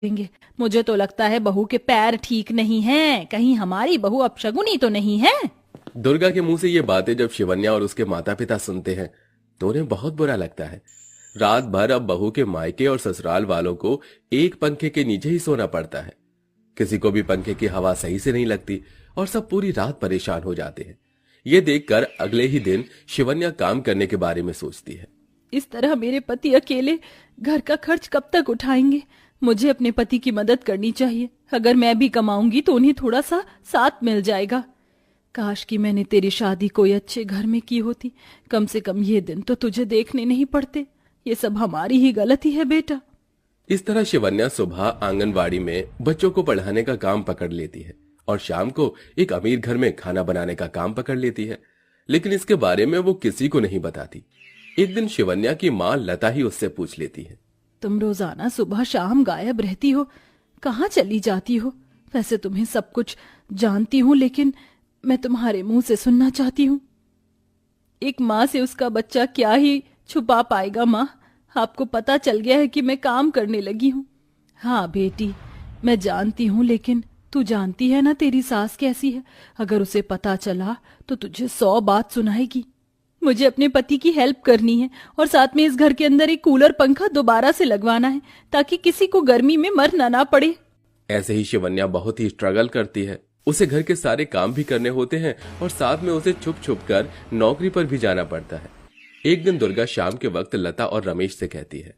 देंगे। मुझे तो लगता है बहू के पैर ठीक नहीं हैं। कहीं हमारी बहू अपशगुनी तो नहीं है। दुर्गा के मुंह से ये बातें जब शिवन्या और उसके माता पिता सुनते हैं तो उन्हें बहुत बुरा लगता है। रात भर अब बहू के मायके और ससुराल वालों को एक पंखे के नीचे ही सोना पड़ता है। किसी को भी पंखे की हवा सही से नहीं लगती और सब पूरी रात परेशान हो जाते हैं। ये देखकर अगले ही दिन शिवन्या काम करने के बारे में सोचती है। इस तरह मेरे पति अकेले घर का खर्च कब तक उठाएंगे? मुझे अपने पति की मदद करनी चाहिए। अगर मैं भी कमाऊंगी तो उन्हें थोड़ा सा साथ मिल जाएगा। काश कि मैंने तेरी शादी कोई अच्छे घर में की होती। कम से कम ये दिन तो तुझे देखने नहीं पड़ते। ये सब हमारी ही गलती है बेटा। इस तरह शिवन्या सुबह आंगनवाड़ी में बच्चों को पढ़ाने का काम पकड़ लेती है और शाम को एक अमीर घर में खाना बनाने का काम पकड़ लेती है, लेकिन इसके बारे में वो किसी को नहीं बताती। एक दिन शिवन्या की माँ लता ही उससे पूछ लेती है, तुम रोजाना सुबह शाम गायब रहती हो, कहाँ चली जाती हो? वैसे तुम्हें सब कुछ जानती हूँ, लेकिन मैं तुम्हारे मुंह से सुनना चाहती हूँ। एक माँ से उसका बच्चा क्या ही छुपा पाएगा? माँ, आपको पता चल गया है कि मैं काम करने लगी हूँ। हाँ बेटी, मैं जानती हूँ, लेकिन तू जानती है ना तेरी सास कैसी है। अगर उसे पता चला तो तुझे 100 बात सुनाएगी। मुझे अपने पति की हेल्प करनी है और साथ में इस घर के अंदर एक कूलर पंखा दोबारा से लगवाना है ताकि किसी को गर्मी में मरना ना पड़े। ऐसे ही शिवन्या बहुत ही स्ट्रगल करती है। उसे घर के सारे काम भी करने होते हैं और साथ में उसे छुप छुप कर नौकरी पर भी जाना पड़ता है। एक दिन दुर्गा शाम के वक्त लता और रमेश से कहती है,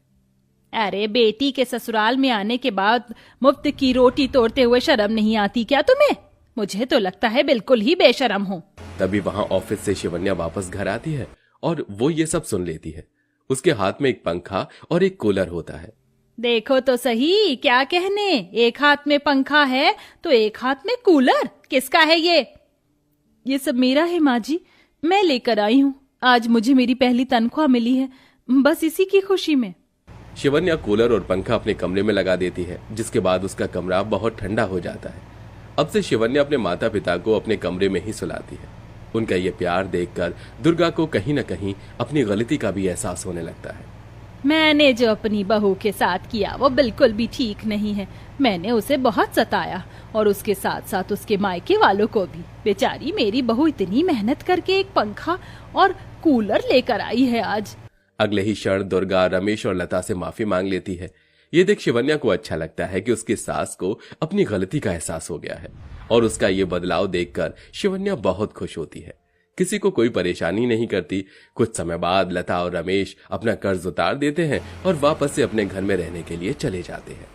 अरे बेटी के ससुराल में आने के बाद मुफ्त की रोटी तोड़ते हुए शर्म नहीं आती क्या तुम्हें? मुझे तो लगता है बिल्कुल ही बेशरम हो। तभी वहां ऑफिस से शिवन्या वापस घर आती है और वो ये सब सुन लेती है। उसके हाथ में एक पंखा और एक कूलर होता है। देखो तो सही, क्या कहने, एक हाथ में पंखा है तो एक हाथ में कूलर। किसका है ये सब मेरा है माँ जी, मैं लेकर आई हूँ। आज मुझे मेरी पहली तनख्वाह मिली है, बस इसी की खुशी में। शिवन्या कूलर और पंखा अपने कमरे में लगा देती है, जिसके बाद उसका कमरा बहुत ठंडा हो जाता है। अब से शिवन्या अपने माता पिता को अपने कमरे में ही सुलाती है। उनका ये प्यार देखकर दुर्गा को कहीं न कहीं अपनी गलती का भी एहसास होने लगता है। मैंने जो अपनी बहू के साथ किया वो बिल्कुल भी ठीक नहीं है। मैंने उसे बहुत सताया और उसके साथ साथ उसके मायके वालों को भी। बेचारी मेरी बहू इतनी मेहनत करके एक पंखा और कूलर लेकर आई है आज। अगले ही क्षण दुर्गा रमेश और लता से माफी मांग लेती है। ये देख शिवन्या को अच्छा लगता है कि उसकी सास को अपनी गलती का एहसास हो गया है और उसका ये बदलाव देखकर शिवन्या बहुत खुश होती है। किसी को कोई परेशानी नहीं करती। कुछ समय बाद लता और रमेश अपना कर्ज उतार देते हैं और वापस से अपने घर में रहने के लिए चले जाते हैं।